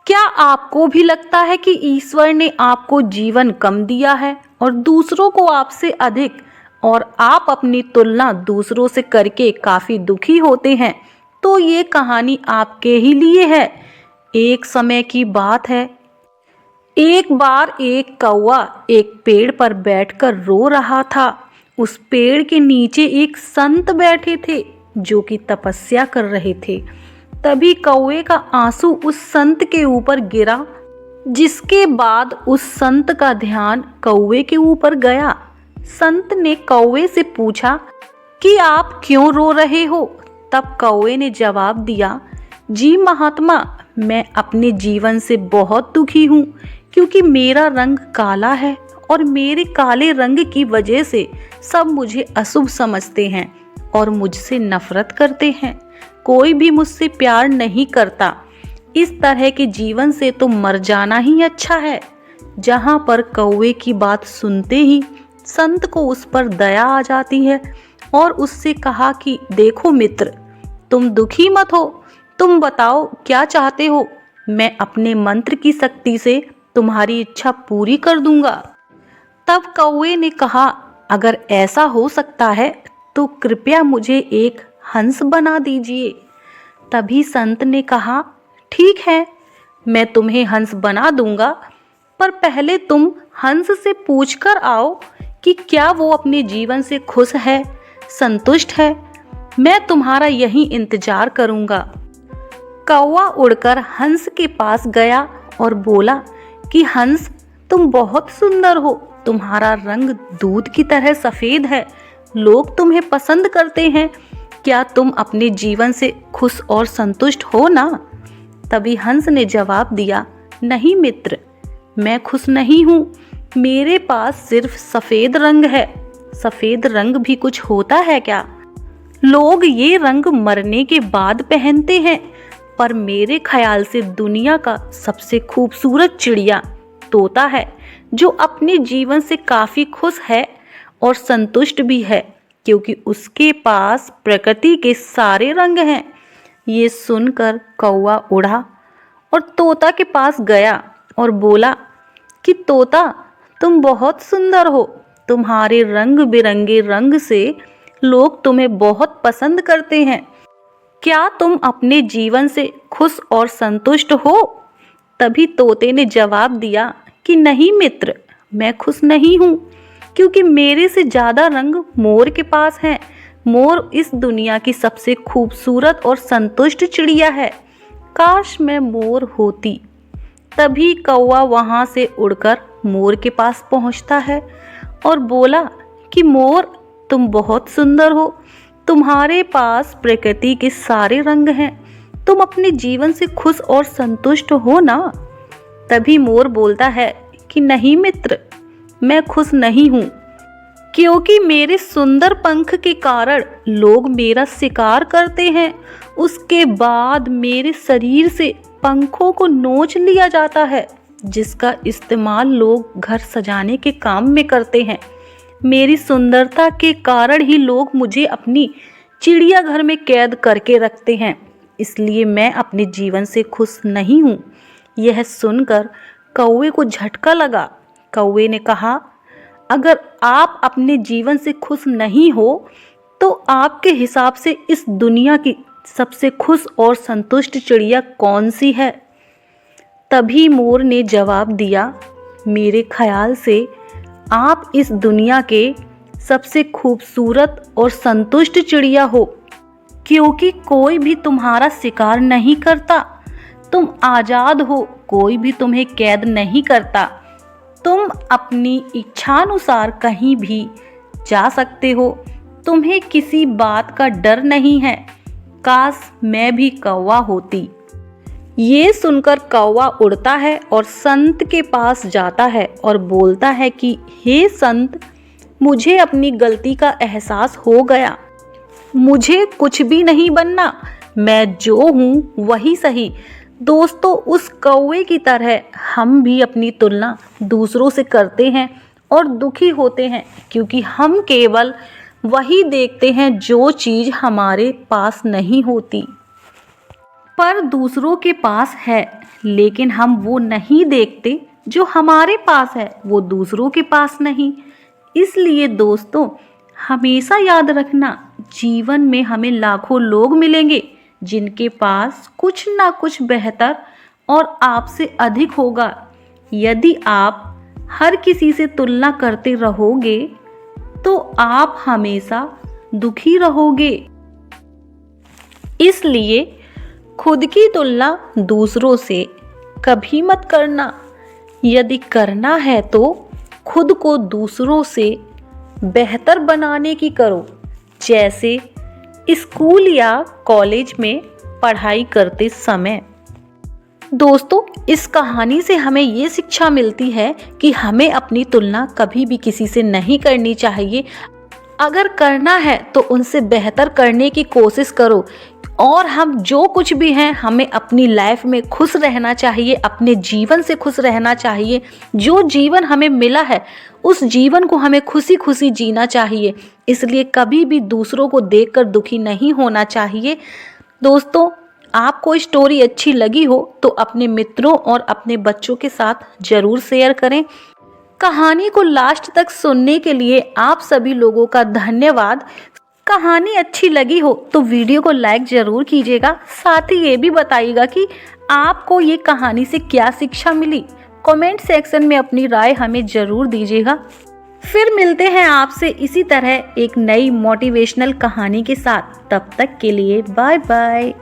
क्या आपको भी लगता है कि ईश्वर ने आपको जीवन कम दिया है और दूसरों को आपसे अधिक, और आप अपनी तुलना दूसरों से करके काफी दुखी होते हैं? तो ये कहानी आपके ही लिए है। एक समय की बात है। एक बार एक कौवा एक पेड़ पर बैठकर रो रहा था। उस पेड़ के नीचे एक संत बैठे थे जो कि तपस्या कर रहे थे। तभी कौवे का आंसू उस संत के ऊपर गिरा, जिसके बाद उस संत का ध्यान कौवे के ऊपर गया। संत ने कौवे से पूछा कि आप क्यों रो रहे हो? तब कौवे ने जवाब दिया, जी महात्मा, मैं अपने जीवन से बहुत दुखी हूँ, क्योंकि मेरा रंग काला है और मेरे काले रंग की वजह से सब मुझे अशुभ समझते हैं और मुझसे नफरत करते हैं। कोई भी मुझसे प्यार नहीं करता। इस तरह के जीवन से तो मर जाना ही अच्छा है। जहाँ पर कौवे की बात सुनते ही संत को उस पर दया आ जाती है और उससे कहा कि देखो मित्र, तुम दुखी मत हो, तुम बताओ क्या चाहते हो, मैं अपने मंत्र की शक्ति से तुम्हारी इच्छा पूरी कर दूंगा। तब कौवे ने कहा, अगर ऐसा हो सकता है तो कृपया मुझे एक हंस बना दीजिए। तभी संत ने कहा, ठीक है, मैं तुम्हें हंस बना दूंगा, पर पहले तुम हंस से पूछकर आओ कि क्या वो अपने जीवन से खुश है, संतुष्ट है। मैं तुम्हारा यही इंतजार करूंगा। कौवा उड़कर हंस के पास गया और बोला कि हंस, तुम बहुत सुंदर हो, तुम्हारा रंग दूध की तरह सफेद है, लोग तुम्हें पसंद करते हैं। क्या तुम अपने जीवन से खुश और संतुष्ट हो ना? तभी हंस ने जवाब दिया, नहीं मित्र, मैं खुश नहीं हूँ। मेरे पास सिर्फ सफेद रंग है। सफेद रंग भी कुछ होता है क्या? लोग ये रंग मरने के बाद पहनते हैं, पर मेरे ख्याल से दुनिया का सबसे खूबसूरत चिड़िया तोता है, जो अपने जीवन से काफी खुश है और संतुष्ट भी है, क्योंकि उसके पास प्रकृति के सारे रंग हैं। ये सुनकर कौवा उड़ा और तोता के पास गया और बोला कि तोता, तुम बहुत सुंदर हो, तुम्हारे रंग बिरंगे रंग से लोग तुम्हें बहुत पसंद करते हैं। क्या तुम अपने जीवन से खुश और संतुष्ट हो? तभी तोते ने जवाब दिया कि नहीं मित्र, मैं खुश नहीं हूँ, क्योंकि मेरे से ज्यादा रंग मोर के पास हैं। मोर इस दुनिया की सबसे खूबसूरत और संतुष्ट चिड़िया है। काश मैं मोर होती। तभी कौवा वहां से उड़कर मोर के पास पहुंचता है और बोला कि मोर, तुम बहुत सुंदर हो, तुम्हारे पास प्रकृति के सारे रंग हैं, तुम अपने जीवन से खुश और संतुष्ट हो ना? तभी मोर बोलता है कि नहीं मित्र, मैं खुश नहीं हूँ, क्योंकि मेरे सुंदर पंख के कारण लोग मेरा शिकार करते हैं। उसके बाद मेरे शरीर से पंखों को नोच लिया जाता है, जिसका इस्तेमाल लोग घर सजाने के काम में करते हैं। मेरी सुंदरता के कारण ही लोग मुझे अपनी चिड़ियाघर में कैद करके रखते हैं, इसलिए मैं अपने जीवन से खुश नहीं हूँ। यह सुनकर कौवे को झटका लगा। कौवे ने कहा, अगर आप अपने जीवन से खुश नहीं हो तो आपके हिसाब से इस दुनिया की सबसे खुश और संतुष्ट चिड़िया कौन सी है? तभी मोर ने जवाब दिया, मेरे ख्याल से आप इस दुनिया के सबसे खूबसूरत और संतुष्ट चिड़िया हो, क्योंकि कोई भी तुम्हारा शिकार नहीं करता। तुम आज़ाद हो, कोई भी तुम्हें कैद नहीं करता। तुम अपनी इच्छानुसार कहीं भी जा सकते हो। तुम्हें किसी बात का डर नहीं है। काश मैं भी कौवा होती। ये सुनकर कौवा उड़ता है और संत के पास जाता है और बोलता है कि हे संत, मुझे अपनी गलती का एहसास हो गया। मुझे कुछ भी नहीं बनना, मैं जो हूँ वही सही। दोस्तों, उस कौवे की तरह हम भी अपनी तुलना दूसरों से करते हैं और दुखी होते हैं, क्योंकि हम केवल वही देखते हैं जो चीज़ हमारे पास नहीं होती। पर दूसरों के पास है, लेकिन हम वो नहीं देखते जो हमारे पास है वो दूसरों के पास नहीं। इसलिए दोस्तों, हमेशा याद रखना, जीवन में हमें लाखों लोग मिलेंगे जिनके पास कुछ ना कुछ बेहतर और आपसे अधिक होगा। यदि आप हर किसी से तुलना करते रहोगे तो आप हमेशा दुखी रहोगे। इसलिए खुद की तुलना दूसरों से कभी मत करना। यदि करना है तो खुद को दूसरों से बेहतर बनाने की करो, जैसे स्कूल या कॉलेज में पढ़ाई करते समय। दोस्तों, इस कहानी से हमें ये शिक्षा मिलती है कि हमें अपनी तुलना कभी भी किसी से नहीं करनी चाहिए। अगर करना है तो उनसे बेहतर करने की कोशिश करो। और हम जो कुछ भी हैं, हमें अपनी लाइफ में खुश रहना चाहिए, अपने जीवन से खुश रहना चाहिए। जो जीवन हमें मिला है उस जीवन को हमें खुशी खुशी जीना चाहिए। इसलिए कभी भी दूसरों को देखकर दुखी नहीं होना चाहिए। दोस्तों, आपको स्टोरी अच्छी लगी हो तो अपने मित्रों और अपने बच्चों के साथ जरूर शेयर करें। कहानी को लास्ट तक सुनने के लिए आप सभी लोगों का धन्यवाद। कहानी अच्छी लगी हो तो वीडियो को लाइक जरूर कीजिएगा। साथ ही ये भी बताइएगा कि आपको ये कहानी से क्या शिक्षा मिली। कमेंट सेक्शन में अपनी राय हमें जरूर दीजिएगा। फिर मिलते हैं आपसे इसी तरह एक नई मोटिवेशनल कहानी के साथ। तब तक के लिए बाय बाय।